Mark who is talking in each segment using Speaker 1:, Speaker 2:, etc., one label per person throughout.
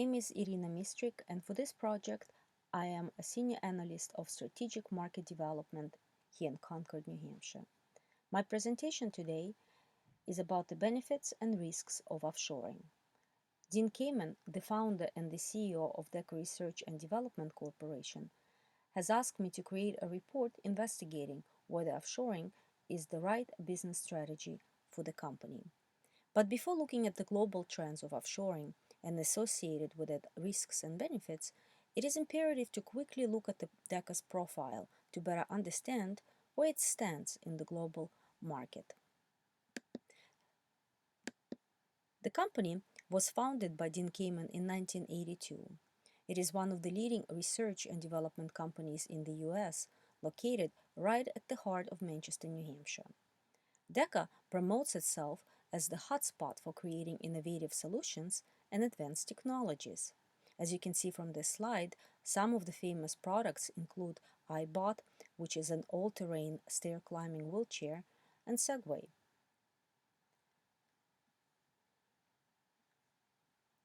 Speaker 1: My name is Irina Mistrik, and for this project, I am a senior analyst of strategic market development here in Concord, New Hampshire. My presentation today is about the benefits and risks of offshoring. Dean Kamen, the founder and the CEO of DECA Research and Development Corporation, has asked me to create a report investigating whether offshoring is the right business strategy for the company. But before looking at the global trends of offshoring and associated with it risks and benefits, it is imperative to quickly look at the DECA's profile to better understand where it stands in the global market. The company was founded by Dean Kamen in 1982. It is one of the leading research and development companies in the US, located right at the heart of Manchester, New Hampshire. DECA promotes itself as the hotspot for creating innovative solutions and advanced technologies. As you can see from this slide, some of the famous products include iBot, which is an all-terrain stair-climbing wheelchair, and Segway.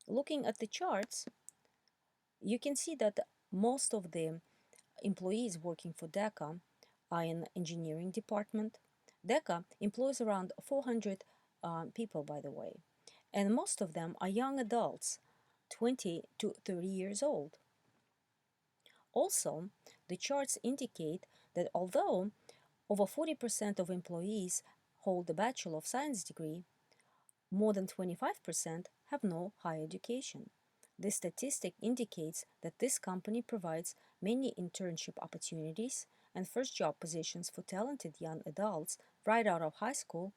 Speaker 1: Looking at the charts, you can see that most of the employees working for DECA are in engineering department. DECA employs around 400 people, by the way, and most of them are young adults, 20 to 30 years old. Also, the charts indicate that although over 40% of employees hold a Bachelor of Science degree, more than 25% have no higher education. This statistic indicates that this company provides many internship opportunities and first job positions for talented young adults right out of high school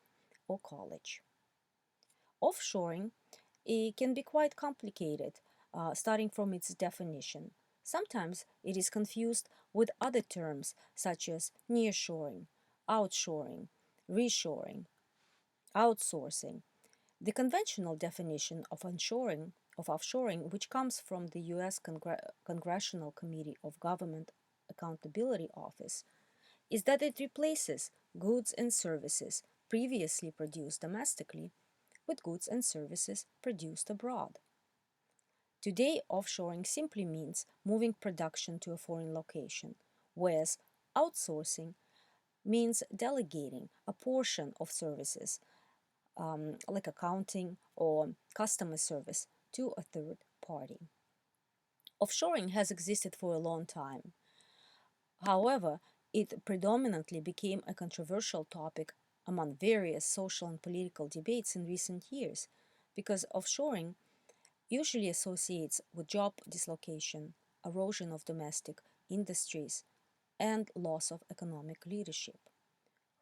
Speaker 1: or college. Offshoring can be quite complicated, starting from its definition. Sometimes it is confused with other terms such as nearshoring, outshoring, reshoring, outsourcing. The conventional definition of offshoring, which comes from the U.S. Congressional Committee of Government Accountability Office, is that it replaces goods and services previously produced domestically with goods and services produced abroad. Today, offshoring simply means moving production to a foreign location, whereas outsourcing means delegating a portion of services, like accounting or customer service, to a third party. Offshoring has existed for a long time. However, it predominantly became a controversial topic among various social and political debates in recent years because offshoring usually associates with job dislocation, erosion of domestic industries, and loss of economic leadership.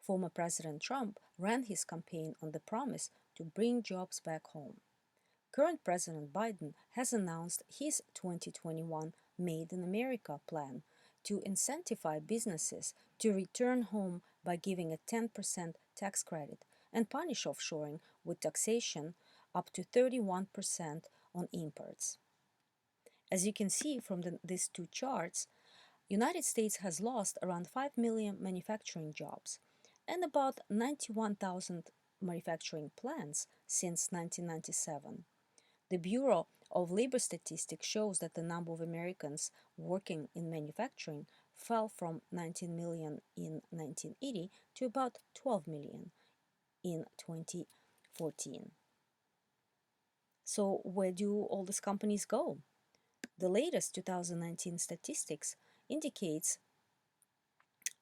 Speaker 1: Former President Trump ran his campaign on the promise to bring jobs back home. Current President Biden has announced his 2021 Made in America plan to incentivize businesses to return home by giving a 10% tax credit and punish offshoring with taxation up to 31% on imports. As you can see from these two charts, United States has lost around 5 million manufacturing jobs and about 91,000 manufacturing plants since 1997. The Bureau of Labor Statistics shows that the number of Americans working in manufacturing fell from 19 million in 1980 to about 12 million in 2014. So where do all these companies go? The latest 2019 statistics indicates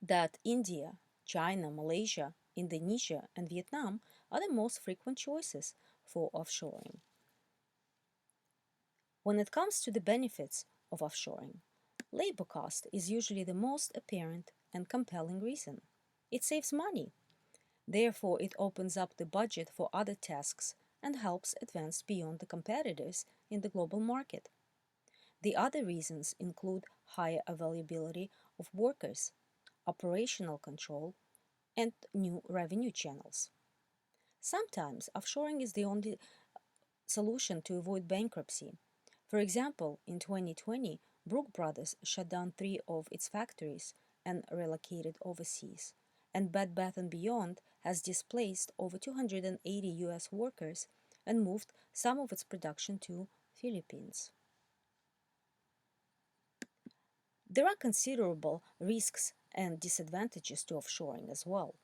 Speaker 1: that India, China, Malaysia, Indonesia, and Vietnam are the most frequent choices for offshoring. When it comes to the benefits of offshoring, labor cost is usually the most apparent and compelling reason. It saves money. Therefore, it opens up the budget for other tasks and helps advance beyond the competitors in the global market. The other reasons include higher availability of workers, operational control, and new revenue channels. Sometimes offshoring is the only solution to avoid bankruptcy. For example, in 2020, Brook Brothers shut down 3 of its factories and relocated overseas, and Bed Bath & Beyond has displaced over 280 US workers and moved some of its production to Philippines. There are considerable risks and disadvantages to offshoring as well.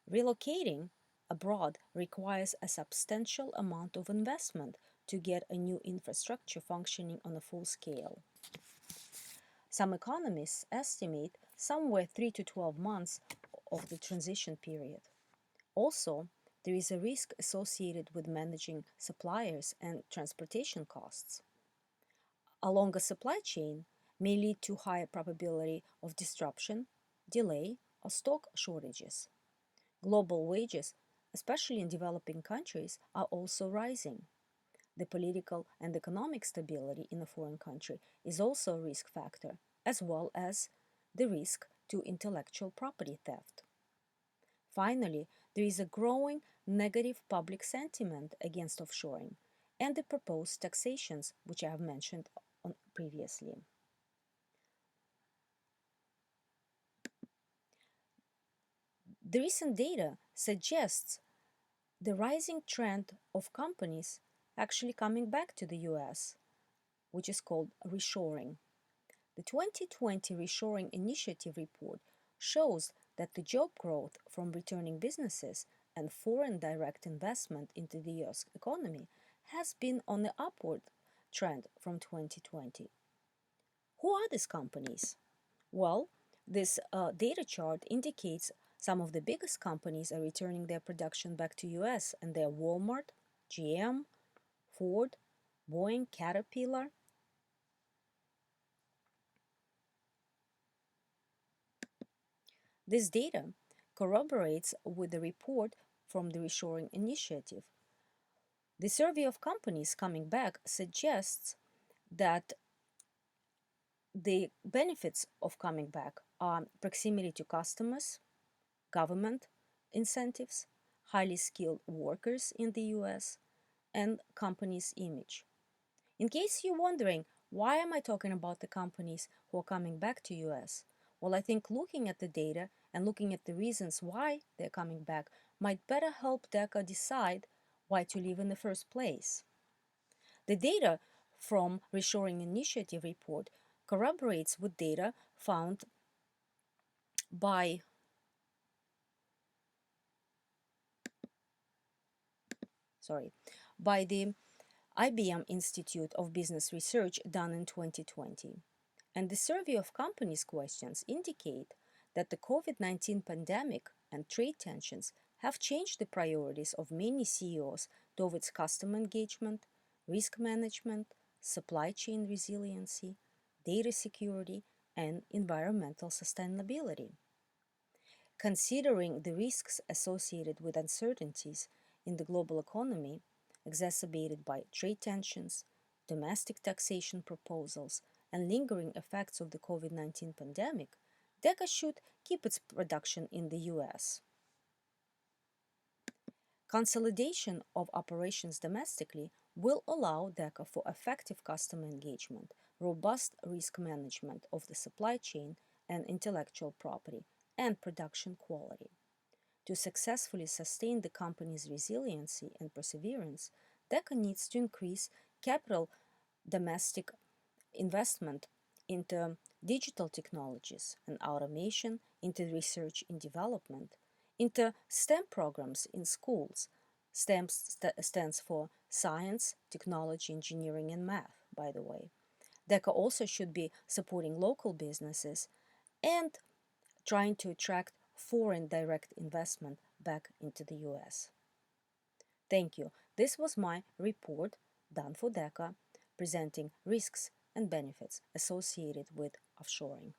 Speaker 1: Relocating abroad requires a substantial amount of investment to get a new infrastructure functioning on a full scale. Some economists estimate somewhere 3 to 12 months of the transition period. Also, there is a risk associated with managing suppliers and transportation costs. A longer supply chain may lead to higher probability of disruption, delay, or stock shortages. Global wages, especially in developing countries, are also rising. The political and economic stability in a foreign country is also a risk factor, as well as the risk to intellectual property theft. Finally, there is a growing negative public sentiment against offshoring and the proposed taxations, which I have mentioned previously. The recent data suggests the rising trend of companies actually coming back to the US, which is called reshoring. The 2020 Reshoring Initiative report shows that the job growth from returning businesses and foreign direct investment into the US economy has been on the upward trend from 2020. Who are these companies? Well, this data chart indicates some of the biggest companies are returning their production back to US, and they're Walmart, GM, Ford, Boeing, Caterpillar. This data corroborates with the report from the Reshoring Initiative. The survey of companies coming back suggests that the benefits of coming back are proximity to customers, government incentives, highly skilled workers in the US, and companies' image. In case you're wondering, why am I talking about the companies who are coming back to US? Well, I think looking at the data and looking at the reasons why they're coming back might better help DECA decide why to leave in the first place. The data from Reshoring Initiative report corroborates with data found by sorry, by the IBM Institute of Business Research done in 2020. And the survey of companies questions indicate that the COVID-19 pandemic and trade tensions have changed the priorities of many CEOs towards customer engagement, risk management, supply chain resiliency, data security, and environmental sustainability. Considering the risks associated with uncertainties in the global economy, exacerbated by trade tensions, domestic taxation proposals, and lingering effects of the COVID-19 pandemic, DECA should keep its production in the US. Consolidation of operations domestically will allow DECA for effective customer engagement, robust risk management of the supply chain and intellectual property, and production quality. To successfully sustain the company's resiliency and perseverance, DECA needs to increase capital domestic investment into digital technologies and automation, into research and development, into STEM programs in schools. STEM stands for science, technology, engineering, and math, by the way. DECA also should be supporting local businesses and trying to attract foreign direct investment back into the US. Thank you. This was my report done for DECA presenting risks and benefits associated with offshoring.